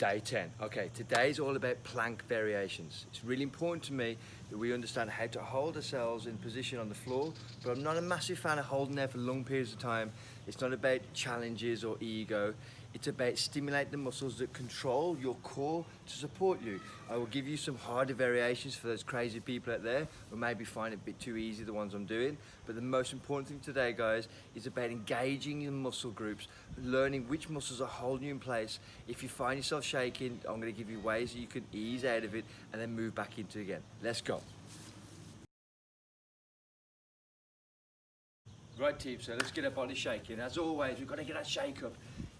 Day 10. Okay, today's all about plank variations. It's really important to me that we understand how to hold ourselves in position on the floor, but I'm not a massive fan of holding there for long periods of time. It's not about challenges or ego. It's about stimulating the muscles that control your core to support you. I will give you some harder variations for those crazy people out there who maybe find it a bit too easy, the ones I'm doing. But the most important thing today, guys, is about engaging your muscle groups, learning which muscles are holding you in place. If you find yourself shaking, I'm going to give you ways that you can ease out of it and then move back into it again. Let's go. Right team, so let's get our body shaking. As always, we've got to get that shake up.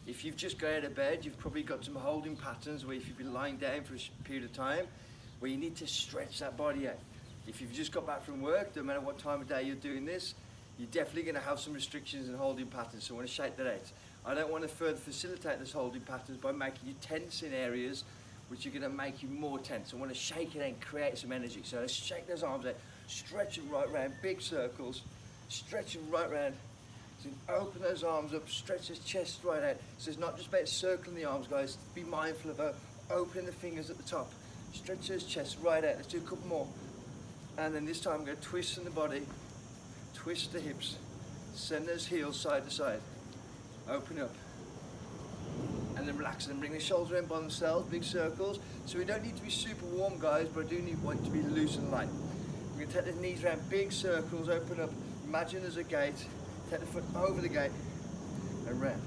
If you've just got out of bed, you've probably got some holding patterns where if you've been lying down for a period of time, where you need to stretch that body out. If you've just got back from work, no matter what time of day you're doing this, you're definitely going to have some restrictions and holding patterns, so I want to shake that out. I don't want to further facilitate those holding patterns by making you tense in areas which are going to make you more tense. I want to shake it and create some energy. So let's shake those arms out, stretch them right round, big circles, stretch them right round. So open those arms up, stretch his chest right out. So it's not just about circling the arms, guys. Be mindful of opening the fingers at the top. Stretch his chest right out. Let's do a couple more. And then this time I'm going to twist in the body, twist the hips, send those heels side to side. Open up. And then relax and bring the shoulders in by themselves, big circles. So we don't need to be super warm, guys, but I do want it to be loose and light. We're going to take the knees around, big circles, open up. Imagine there's a gate. Take the foot over the gate and round.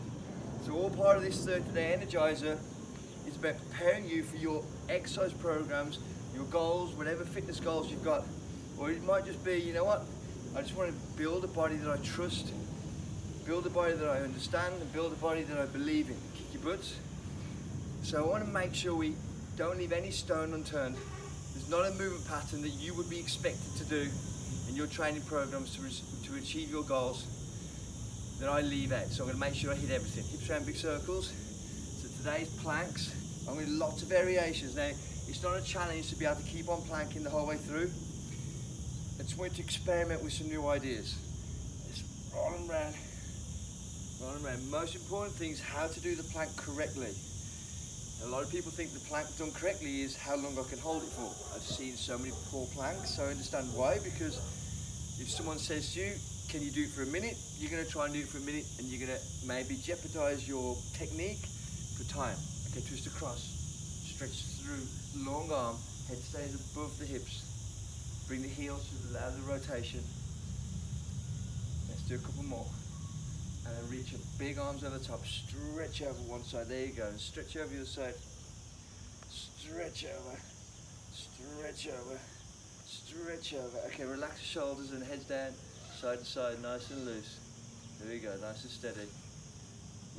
So all part of this 30-day Energizer is about preparing you for your exercise programs, your goals, whatever fitness goals you've got. Or it might just be, you know what, I just want to build a body that I trust, build a body that I understand, and build a body that I believe in. Kick your butts. So I want to make sure we don't leave any stone unturned. There's not a movement pattern that you would be expected to do in your training programs to achieve your goals that I leave out. So I'm going to make sure I hit everything. Hips around, big circles. So today's planks, I'm going to do lots of variations. Now, it's not a challenge to be able to keep on planking the whole way through. I just want you to experiment with some new ideas. Just roll them around, roll them around. Most important thing is how to do the plank correctly. A lot of people think the plank done correctly is how long I can hold it for. I've seen so many poor planks, so I understand why, because if someone says to you, can you do it for a minute? You're going to try and do it for a minute and you're going to maybe jeopardize your technique for time. Okay, twist across, stretch through, long arm, head stays above the hips. Bring the heels to the other rotation. Let's do a couple more. And then reach up, big arms over the top, stretch over one side, there you go, and stretch over the other side. Stretch over, stretch over, stretch over. Okay, relax the shoulders and heads down, side to side, nice and loose. There we go, nice and steady.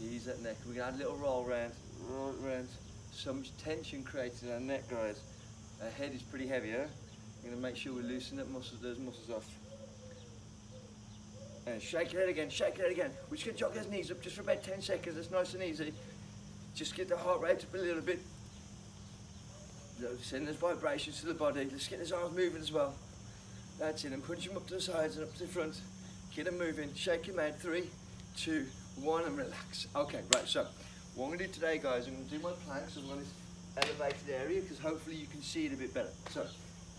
Ease that neck. We're going to add a little roll round, some tension created in our neck, guys. Our head is pretty heavy, huh? We're going to make sure we loosen those muscles off. And shake your head again, shake your head again. We're just going to jog those knees up just for about 10 seconds. That's nice and easy. Just get the heart rate up a little bit. Send those vibrations to the body. Let's get those arms moving as well. That's it. And punch them up to the sides and up to the front. Get them moving. Shake them out. 3, 2, 1, and relax. Okay, right. So what I'm going to do today, guys, I'm going to do my planks on this elevated area because hopefully you can see it a bit better. So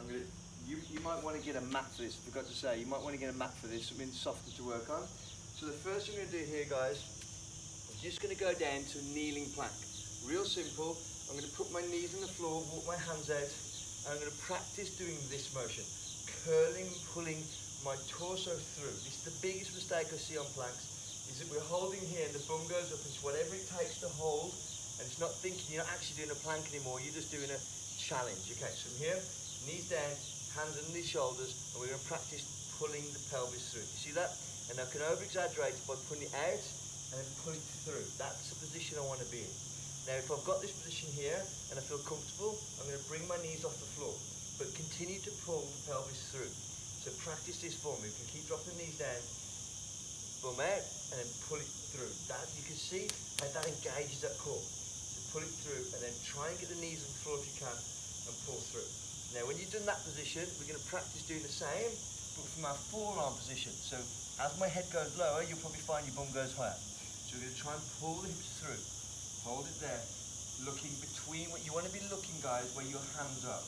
I'm going to. You might want to get a mat for this, I forgot to say, you might want to get a mat for this, something softer to work on. So the first thing I'm going to do here, guys, is just going to go down to a kneeling plank. Real simple. I'm going to put my knees on the floor, walk my hands out, and I'm going to practice doing this motion. Curling, pulling my torso through. This is the biggest mistake I see on planks, is that we're holding here and the bum goes up, it's whatever it takes to hold, and it's not thinking, you're not actually doing a plank anymore, you're just doing a challenge. Okay, so from here, knees down, hands under the shoulders, and we're going to practice pulling the pelvis through. You see that? And I can over-exaggerate it by pulling it out and then pull it through. That's the position I want to be in. Now, if I've got this position here and I feel comfortable, I'm going to bring my knees off the floor, but continue to pull the pelvis through. So practice this for me. We can keep dropping the knees down, bum out, and then pull it through. That, you can see how that engages that core. So pull it through, and then try and get the knees on the floor if you can, and pull through. Now, when you've done that position, we're going to practice doing the same, but from our forearm position. So, as my head goes lower, you'll probably find your bum goes higher. So we're going to try and pull the hips through. Hold it there. looking between, what you want to be looking, guys, where your hands are.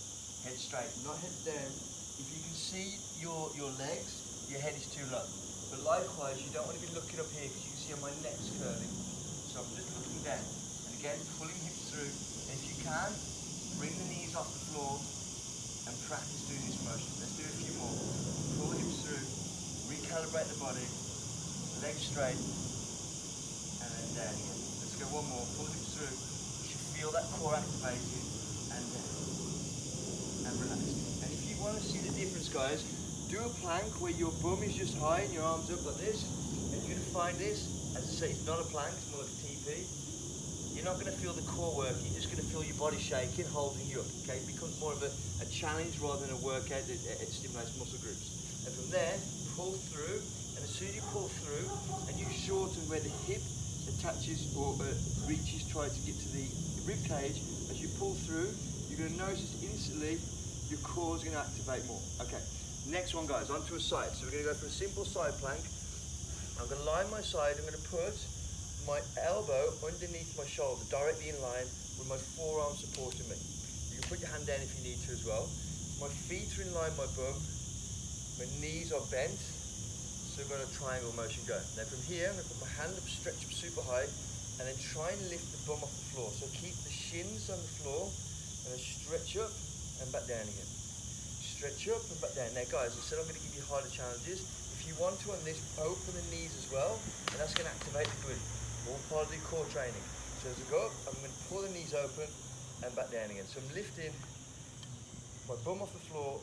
Head straight, not head down. If you can see your legs, your head is too low. But likewise, you don't want to be looking up here because you can see my neck's curling. So I'm just looking down. And again, pulling hips through. And if you can, bring the knees off the floor and practice doing this motion. Let's do a few more. Pull hips through, recalibrate the body, legs straight, and then down again. Let's go one more. Pull hips through. You should feel that core activated, and down. And relax. And if you want to see the difference, guys, do a plank where your bum is just high and your arms up like this. And you're going to find this, as I say, it's not a plank, it's more like a TP. You're not going to feel the core work, you're just going to feel your body shaking, holding you up. Okay, it becomes more of a challenge rather than a workout. It stimulates muscle groups. And from there, pull through, and as soon as you pull through, and you shorten where the hip attaches or reaches, try to get to the rib cage, as you pull through, you're going to notice instantly your core is going to activate more. Okay, next one, guys, onto a side. So we're going to go for a simple side plank. I'm going to line my side. I'm going to put my elbow underneath my shoulder, directly in line with my forearm supporting me. You can put your hand down if you need to as well. My feet are in line with my bum. My knees are bent. So we've got a triangle motion going. Now from here, I'm going to put my hand up, stretch up super high, and then try and lift the bum off the floor. So keep the shins on the floor, and then stretch up and back down again. Stretch up and back down. Now guys, I said I'm going to give you harder challenges. If you want to on this, open the knees as well, and that's going to activate the glute. All part of the core training. So as I go up, I'm going to pull the knees open and back down again. So I'm lifting my bum off the floor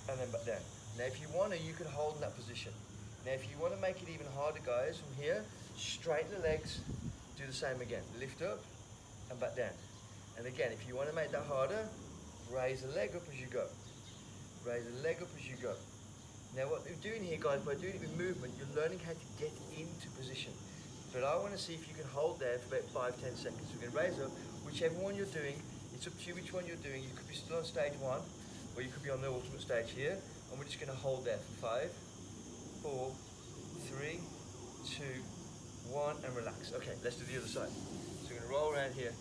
and then back down. Now if you want to, you can hold in that position. Now if you want to make it even harder, guys, from here, straighten the legs, do the same again. Lift up and back down. And again, if you want to make that harder, raise the leg up as you go. Raise the leg up as you go. Now what we're doing here, guys, by doing it with movement, you're learning how to get into position. But I want to see if you can hold there for about 5-10 seconds. So we're going to raise up, whichever one you're doing, it's up to you which one you're doing. You could be still on stage 1, or you could be on the ultimate stage here. And we're just going to hold there for 5, 4, 3, 2, 1, and relax. Okay, let's do the other side. So we're going to roll around here,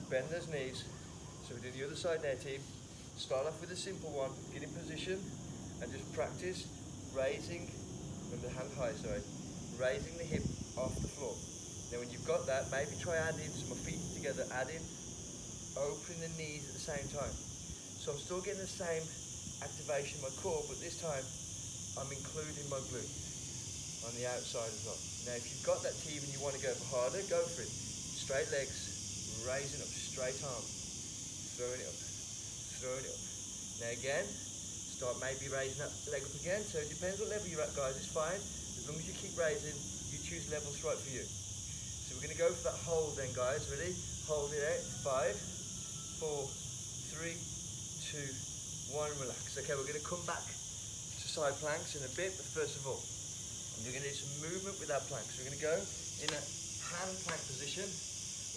bend those knees. So we're doing the other side now, team. Start off with a simple one, get in position, and just practice raising, with the hand high, sorry, raising the hip off the floor. Now when you've got that, maybe try adding some feet together, adding, opening the knees at the same time. So I'm still getting the same activation of my core, but this time I'm including my glute on the outside as well. Now if you've got that team and you want to go for harder, go for it. Straight legs, raising up, straight arm, throwing it up, throwing it up. Now again, start maybe raising that leg up again. So it depends what level you're at, guys, it's fine. As long as you keep raising, you choose levels right for you. So we're going to go for that hold then, guys. Ready? Hold it out. 5, 4, 3, 2, 1, relax. Okay, we're going to come back to side planks in a bit, but first of all, you're going to do some movement with our planks. So we're going to go in a hand plank position.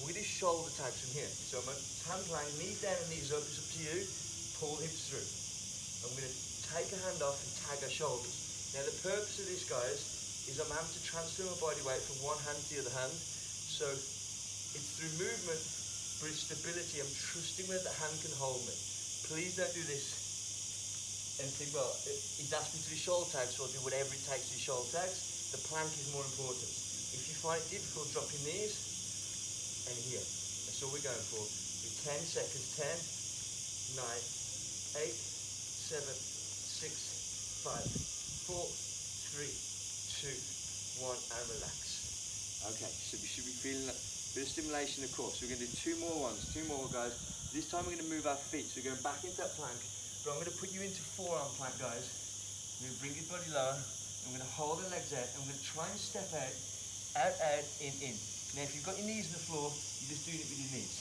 We're going to do shoulder tags from here. So I'm a hand plank, knees down and knees up. It's up to you. Pull hips through. I'm going to take a hand off and tag our shoulders. Now the purpose of this, guys, is I'm having to transfer my body weight from one hand to the other hand. So it's through movement, but it's stability. I'm trusting whether the hand can hold me. Please don't do this and think, well, he's asked me to do shoulder tags, so I'll do whatever it takes to do shoulder tags. The plank is more important. If you find it difficult, drop your knees and here. That's all we're going for. Do 10 seconds. 10, 9, 8, 7, 6, 5, 4, 3, 2, 1, and relax. Okay, so we should be feeling a bit of stimulation, of course. So we're going to do 2 more ones, 2 more, guys. This time we're going to move our feet. So we're going back into that plank, but I'm going to put you into forearm plank, guys. I'm going to bring your body lower. I'm going to hold the legs out. I'm going to try and step out, out, out, in. Now, if you've got your knees on the floor, you're just doing it with your knees.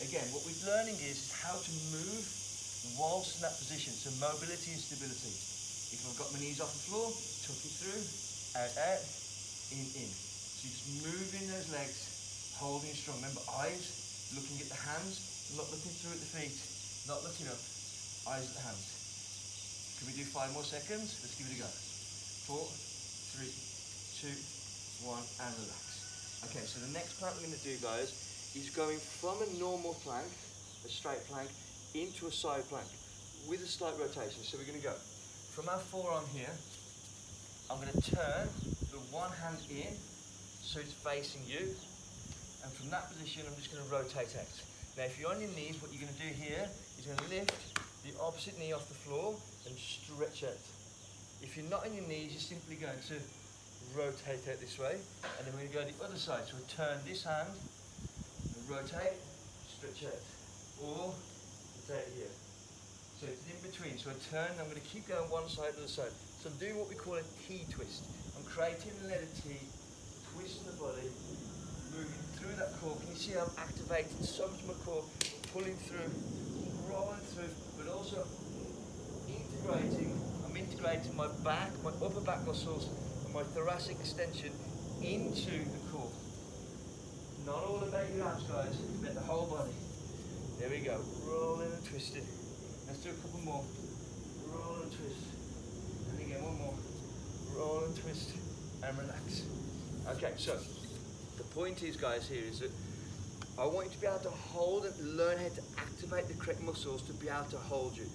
Again, what we're learning is how to move whilst in that position. So mobility and stability. If I've got my knees off the floor, tuck it through, out, out, in. So you're just moving those legs, holding strong. Remember, eyes looking at the hands, not looking through at the feet, not looking up, eyes at the hands. Can we do 5 more seconds? Let's give it a go. 4, 3, 2, 1, and relax. Okay, so the next plank we're going to do, guys, is going from a normal plank, a straight plank, into a side plank with a slight rotation. So we're going to go from our forearm here. I'm going to turn the one hand in so it's facing you, and from that position I'm just going to rotate out. Now if you're on your knees, what you're going to do here is going to lift the opposite knee off the floor and stretch out. If you're not on your knees, you're simply going to rotate out this way, and then we're going to go the other side. So we'll turn this hand and rotate, stretch out, or rotate here. So it's in between. So I turn, I'm going to keep going one side to the side. So I'm doing what we call a T twist. I'm creating a letter T, twisting the body, moving through that core. Can you see I'm activating so much of my core, pulling through, rolling through, but also integrating. I'm integrating my back, my upper back muscles, and my thoracic extension into the core. Not all about your abs, guys, it's about the whole body. There we go, rolling and twisting. Let's do a couple more. Roll and twist. And again, one more. Roll and twist and relax. Okay, so the point is, guys, here is that I want you to be able to hold and learn how to activate the correct muscles to be able to hold you,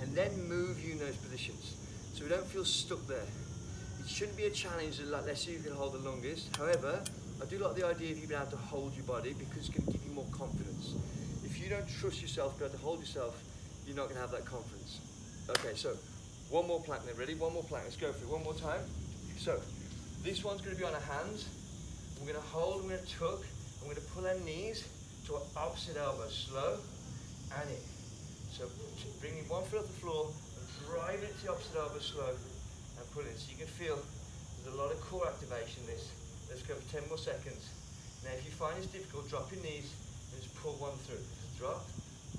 and then move you in those positions so we don't feel stuck there. It shouldn't be a challenge that, like, let's see who can hold the longest. However, I do like the idea of you being able to hold your body because it's going to give you more confidence. If you don't trust yourself, be able to hold yourself, you're not going to have that confidence. Okay, so one more plank then, ready? One more plank, let's go for it one more time. So this one's going to be on our hands. We're going to hold, we're going to tuck, and we're going to pull our knees to our opposite elbow, slow and in. So bringing one foot off the floor and driving it to the opposite elbow, slow and pull in. So you can feel there's a lot of core activation this. Let's go for 10 more seconds. Now if you find it's difficult, drop your knees and just pull one through. Drop,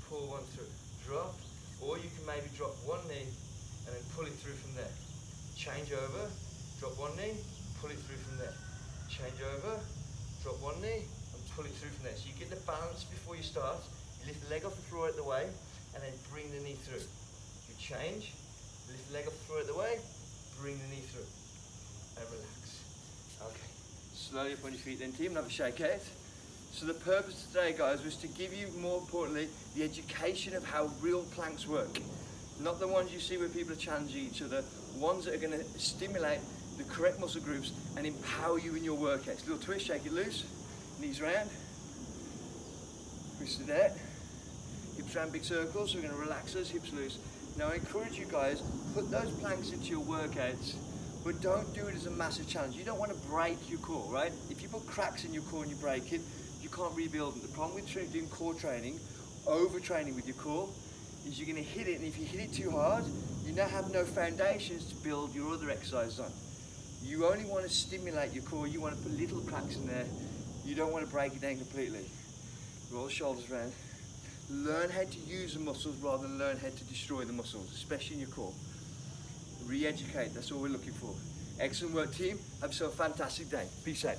pull one through, drop, or you can maybe drop one knee and then pull it through from there. Change over, drop one knee, pull it through from there. Change over, drop one knee and pull it through from there. So you get the balance before you start. You lift the leg off the floor out the way and then bring the knee through. You change, lift the leg off the floor out the way, bring the knee through and relax. Okay, slowly up on your feet then, team, and have a shake out. So the purpose today, guys, was to give you, more importantly, the education of how real planks work. Not the ones you see where people are challenging each other, ones that are going to stimulate the correct muscle groups and empower you in your workouts. Little twist, shake it loose, knees round, twist it out, hips round big circles, so we're going to relax those hips loose. Now I encourage you guys, put those planks into your workouts, but don't do it as a massive challenge. You don't want to break your core, right? If you put cracks in your core and you break it, you can't rebuild it. The problem with doing core training, overtraining with your core, is you're going to hit it, and if you hit it too hard, you now have no foundations to build your other exercises on. You only want to stimulate your core, you want to put little cracks in there, you don't want to break it down completely. Roll the shoulders around. Learn how to use the muscles rather than learn how to destroy the muscles, especially in your core. Re-educate, that's all we're looking for. Excellent work, team. Have yourself a fantastic day. Peace out.